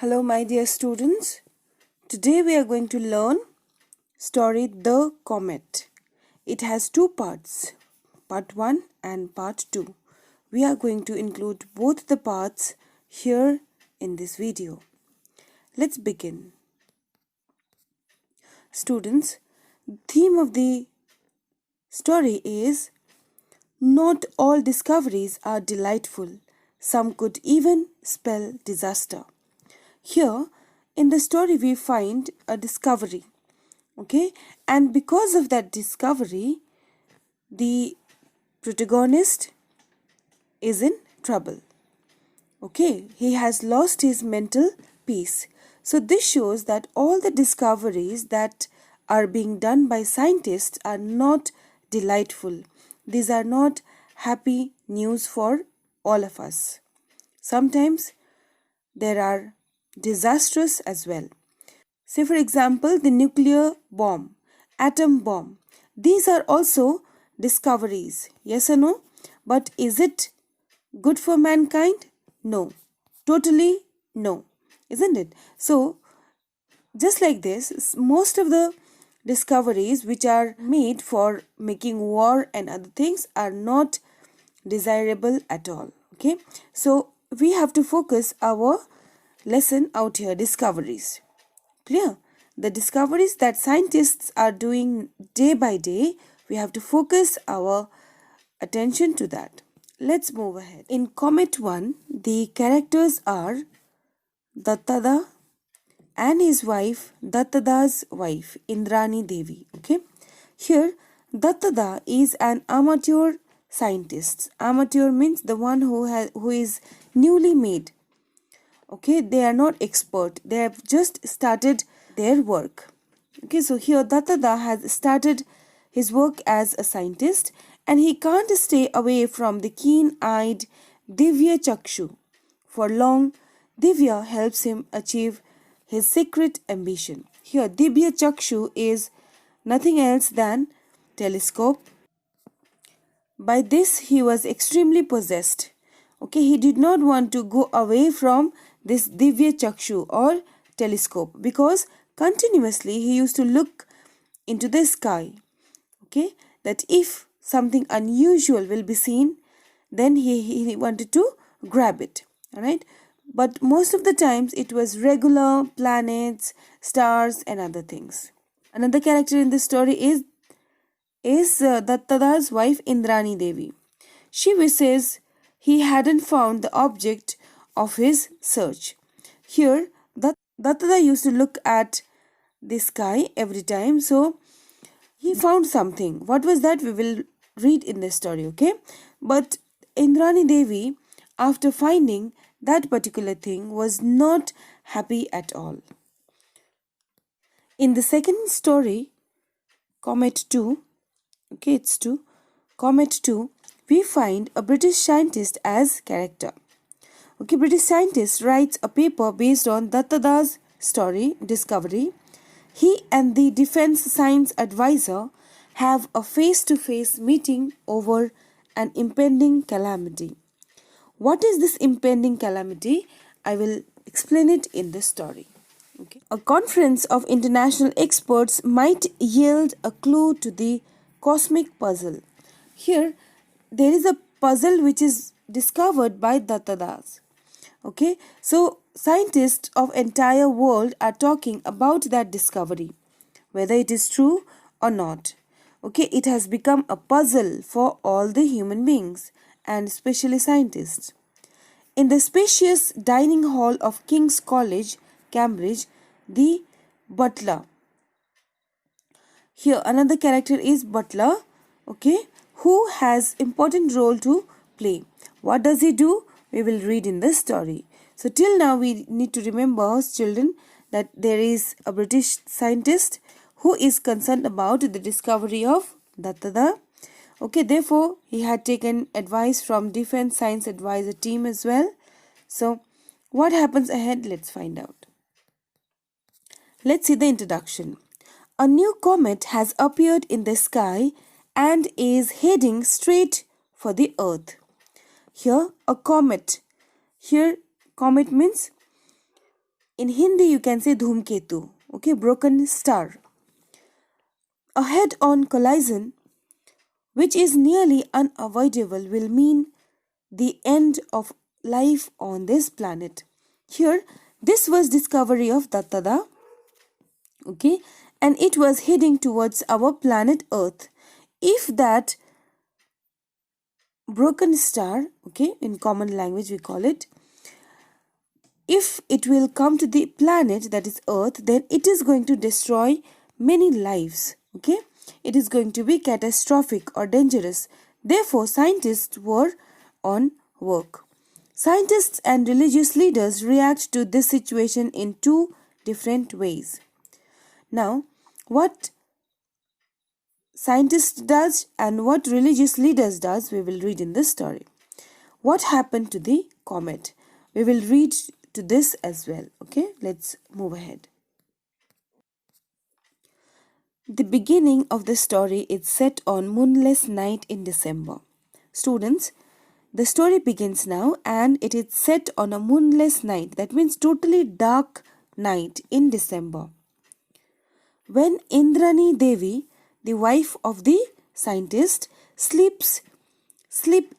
Hello my dear students. Today we are going to learn story The Comet. It has two parts, part 1 and part 2. We are going to include both the parts here in this video. Let's begin. Students, the theme of the story is not all discoveries are delightful. Some could even spell disaster. Here in the story we find a discovery, okay, and because of that discovery the protagonist is in trouble. Okay, he has lost his mental peace. So this shows that all the discoveries that are being done by scientists are not delightful. These are not happy news for all of us. Sometimes there are disastrous as well. Say for example the nuclear bomb, atom bomb. These are also discoveries, yes or no? But is it good for mankind? No, totally no, isn't it? So just like this, most of the discoveries which are made for making war and other things are not desirable at all. Okay, so we have to focus our lesson out here, discoveries. Clear? The discoveries that scientists are doing day by day, we have to focus our attention to that. Let's move ahead. In Comet 1, the characters are Duttada and his wife, Duttada's wife, Indrani Debi. Okay. Here, Duttada is an amateur scientist. Amateur means the one who is newly made. Okay, they are not expert. They have just started their work. Okay, so here Duttada has started his work as a scientist and he can't stay away from the keen-eyed Dibya-chakshu. For long, Dibya helps him achieve his secret ambition. Here Dibya-chakshu is nothing else than telescope. By this he was extremely possessed. Okay, he did not want to go away from this Dibya-chakshu or telescope because continuously he used to look into the sky. Okay, that if something unusual will be seen, then he wanted to grab it. Alright, but most of the times it was regular planets, stars and other things. Another character in this story is Duttada's wife Indrani Debi. She wishes he hadn't found the object of his search. Here, Duttada used to look at the sky every time, so he found something. What was that? We will read in this story, okay? But Indrani Debi, after finding that particular thing, was not happy at all. In the second story, Comet 2, okay, it's 2, Comet 2, we find a British scientist as character. Okay, British scientist writes a paper based on Duttada's story, discovery. He and the defense science advisor have a face-to-face meeting over an impending calamity. What is this impending calamity? I will explain it in this story. Okay. A conference of international experts might yield a clue to the cosmic puzzle. Here, there is a puzzle which is discovered by Duttada's. Okay, so scientists of entire world are talking about that discovery, whether it is true or not. Okay, it has become a puzzle for all the human beings and especially scientists. In the spacious dining hall of King's College, Cambridge, the Butler. Here another character is Butler, okay, who has important role to play. What does he do? We will read in this story. So till now we need to remember, children, that there is a British scientist who is concerned about the discovery of Duttada. Okay, therefore he had taken advice from Defense Science Advisor team as well. So what happens ahead? Let's find out. Let's see the introduction. A new comet has appeared in the sky and is heading straight for the Earth. Here a comet. Here comet means In Hindi, you can say dhumketu, okay, broken star. A head-on collision, which is nearly unavoidable, will mean the end of life on this planet. Here, this was discovery of Duttada, okay, and it was heading towards our planet Earth. If that broken star, okay, in common language we call it, if it will come to the planet that is Earth, then it is going to destroy many lives, okay. It is going to be catastrophic or dangerous. Therefore, scientists were on work. Scientists and religious leaders react to this situation in two different ways. Now, what scientists does and what religious leaders does, we will read in this story. What happened to the comet? We will read to this as well. Okay, let's move ahead. The beginning of the story is set on moonless night in December. Students, the story begins now and it is set on a moonless night. That means totally dark night in December. When Indrani Debi, the wife of the scientist, sleep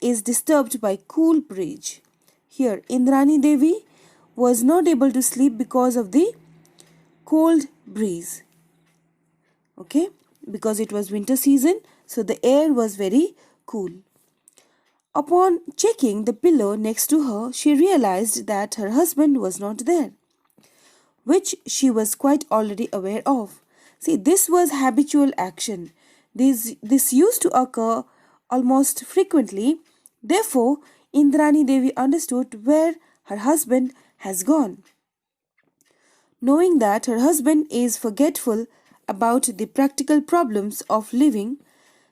is disturbed by cool breeze. Here, Indrani Debi was not able to sleep because of the cold breeze. Okay, because it was winter season, so the air was very cool. Upon checking the pillow next to her, she realized that her husband was not there, which she was quite already aware of. See, this was habitual action. This used to occur almost frequently. Therefore, Indrani Devi understood where her husband has gone. Knowing that her husband is forgetful about the practical problems of living,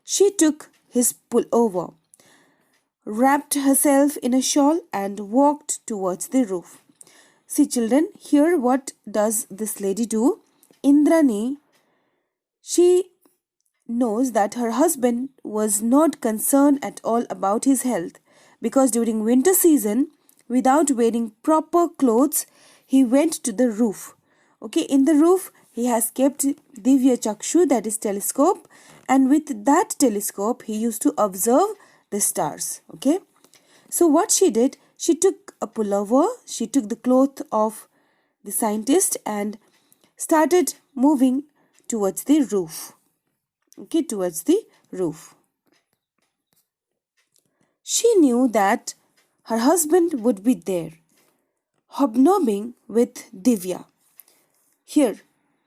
she took his pullover, wrapped herself in a shawl and walked towards the roof. See children, here what does this lady do? Indrani, she knows that her husband was not concerned at all about his health, because during winter season, without wearing proper clothes, he went to the roof. Okay, in the roof, he has kept Dibya-chakshu, that is telescope, and with that telescope, he used to observe the stars. Okay, so what she did, she took a pullover, she took the cloth of the scientist and started moving towards the roof. Okay, towards the roof. She knew that her husband would be there, hobnobbing with Dibya. Here,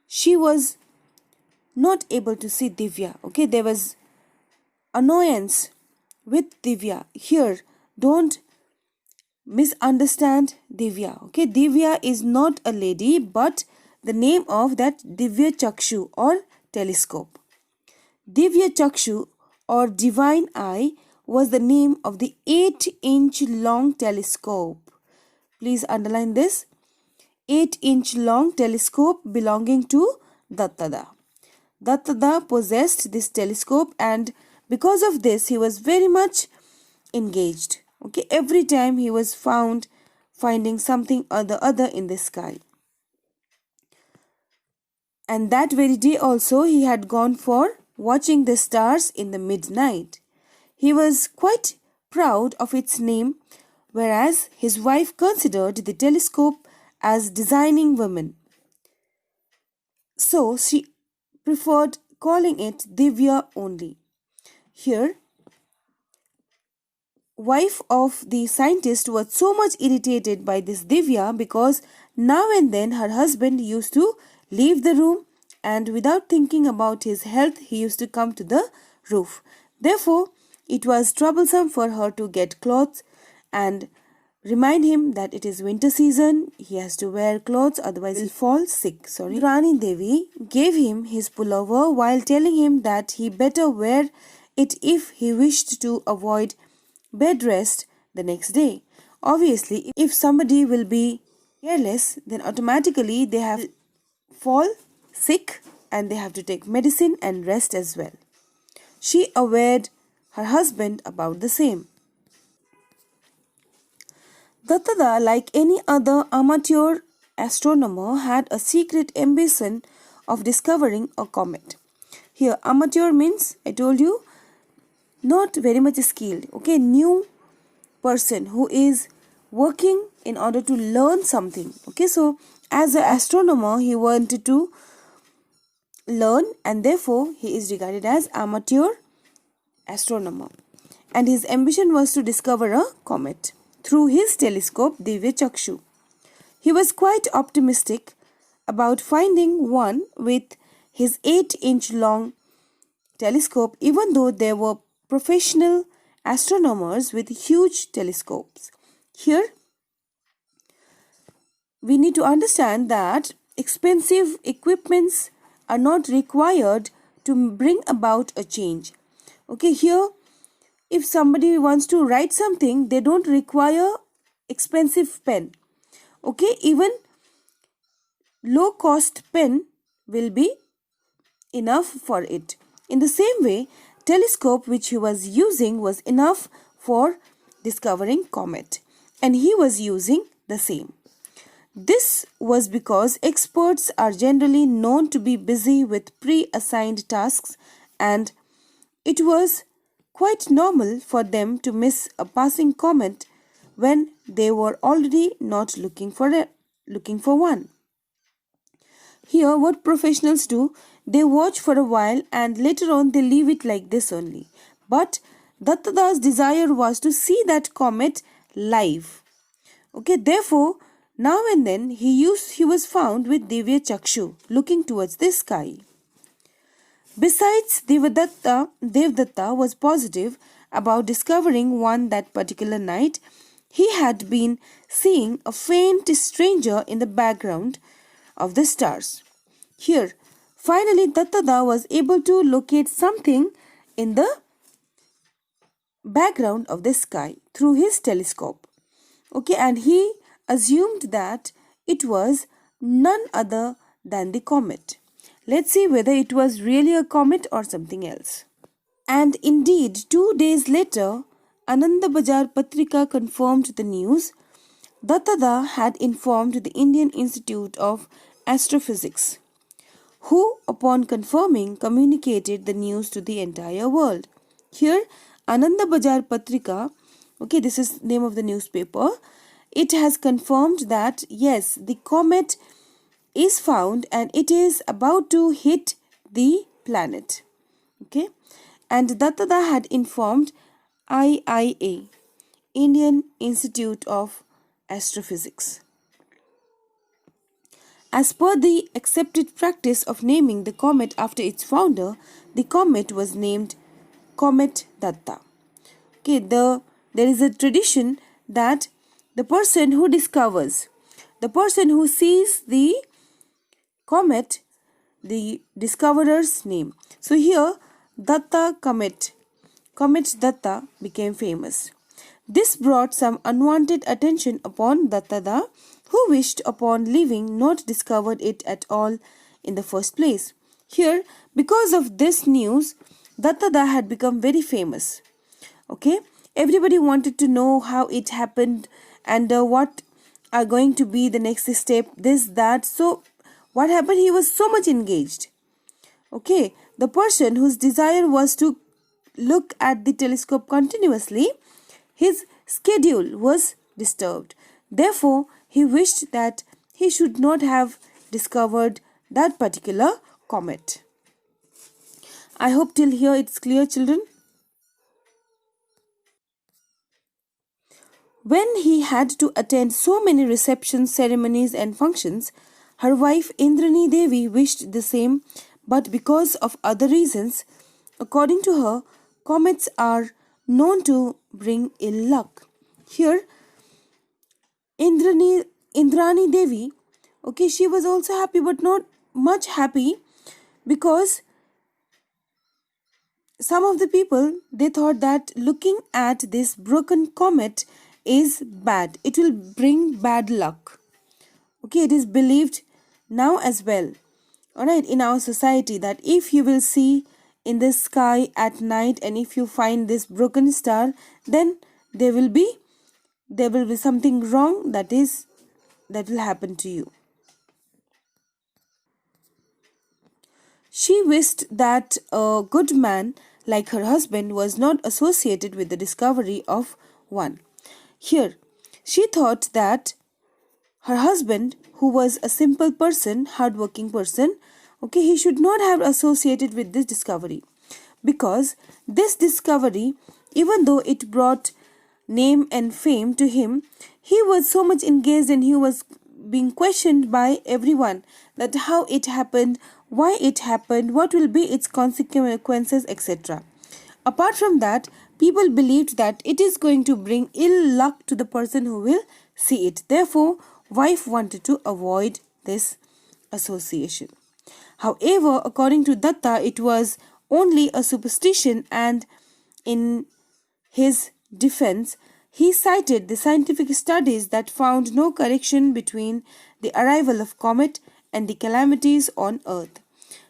she was not able to see Dibya. Okay, there was annoyance with Dibya. Here, don't misunderstand Dibya. Okay, Dibya is not a lady, but the name of that Dibya-chakshu or telescope. Dibya-chakshu or divine eye was the name of the 8-inch long telescope. Please underline this. 8-inch long telescope belonging to Duttada. Duttada possessed this telescope, and because of this he was very much engaged. Okay, every time he was finding something or the other in the sky. And that very day also he had gone for watching the stars in the midnight. He was quite proud of its name, whereas his wife considered the telescope as designing women. So she preferred calling it Dibya only. Here, wife of the scientist was so much irritated by this Dibya because now and then her husband used to leave the room and without thinking about his health he used to come to the roof. Therefore, it was troublesome for her to get clothes and remind him that it is winter season, he has to wear clothes, otherwise he'll fall sick. Indrani Devi gave him his pullover while telling him that he better wear it if he wished to avoid bed rest the next day. Obviously, if somebody will be careless, then automatically they have to fall sick and they have to take medicine and rest as well. She awared her husband about the same. Duttada, like any other amateur astronomer had a secret ambition of discovering a comet. Here, amateur means, I told you, not very much skilled. Okay, new person who is working in order to learn something. Okay, so as an astronomer, he wanted to learn, and therefore he is regarded as amateur astronomer. And his ambition was to discover a comet through his telescope Dibya-chakshu. He was quite optimistic about finding one with his 8-inch long telescope, even though there were professional astronomers with huge telescopes. Here, we need to understand that expensive equipments are not required to bring about a change. Okay, here, if somebody wants to write something, they don't require expensive pen. Okay, even low cost pen will be enough for it. In the same way, telescope which he was using was enough for discovering comet, and he was using the same. This was because experts are generally known to be busy with pre-assigned tasks, and it was quite normal for them to miss a passing comet when they were already not looking for one. Here, what professionals do, they watch for a while and later on they leave it like this only. But Duttada's desire was to see that comet live. Okay, therefore, now and then he was found with Dibya-chakshu, looking towards the sky. Besides, Devdatta was positive about discovering one that particular night. He had been seeing a faint stranger in the background of the stars. Here, finally, Duttada was able to locate something in the background of the sky through his telescope. Okay, and he assumed that it was none other than the comet. Let's see whether it was really a comet or something else. And indeed, 2 days later, Ananda Bazar Patrika confirmed the news. Duttada had informed the Indian Institute of Astrophysics, who, upon confirming, communicated the news to the entire world. Here, Ananda Bazar Patrika, okay, this is the name of the newspaper, it has confirmed that yes, the comet is found and it is about to hit the planet. Okay, and Duttada had informed IIA, Indian Institute of Astrophysics. As per the accepted practice of naming the comet after its founder, the comet was named Comet Dutta. Okay, there is a tradition that the person who discovers, the person who sees the comet, the discoverer's name. So here, Dutta Comet Dutta became famous. This brought some unwanted attention upon Duttada, who wished upon leaving not discovered it at all in the first place. Here, because of this news, Duttada had become very famous. Okay, everybody wanted to know how it happened and what are going to be the next step, this, that. So, what happened? He was so much engaged. Okay, the person whose desire was to look at the telescope continuously, his schedule was disturbed. Therefore, he wished that he should not have discovered that particular comet. I hope till here it's clear, children. When he had to attend so many receptions, ceremonies and functions, her wife Indrani Debi wished the same, but because of other reasons, according to her, comets are known to bring ill luck. Here, Indrani Debi, okay, she was also happy but not much happy, because some of the people, they thought that looking at this broken comet is bad. It will bring bad luck. Okay, it is believed now as well, alright, in our society, that if you will see in the sky at night and if you find this broken star, then there will be something wrong that will happen to you. She wished that a good man like her husband was not associated with the discovery of one. Here, she thought that her husband, who was a simple person, hardworking person, okay, he should not have associated with this discovery, because this discovery, even though it brought name and fame to him, he was so much engaged and he was being questioned by everyone that how it happened, why it happened, what will be its consequences, etc. Apart from that, people believed that it is going to bring ill luck to the person who will see it. Therefore, wife wanted to avoid this association. However, according to Dutta, it was only a superstition, and in his defense, he cited the scientific studies that found no connection between the arrival of comet and the calamities on Earth.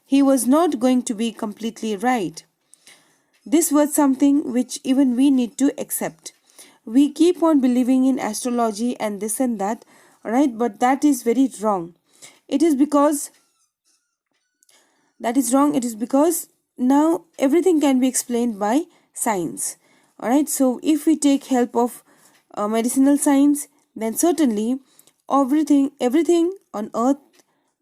He was not going to be completely right. This was something which even we need to accept. We keep on believing in astrology and this and that, right? But that is very wrong. It is because now everything can be explained by science. Alright, so if we take help of medicinal science, then certainly everything on earth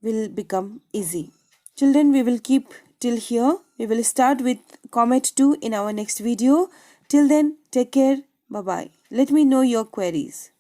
will become easy. Children, we will keep till here. We will start with Comet 2 in our next video. Till then, take care. Bye bye. Let me know your queries.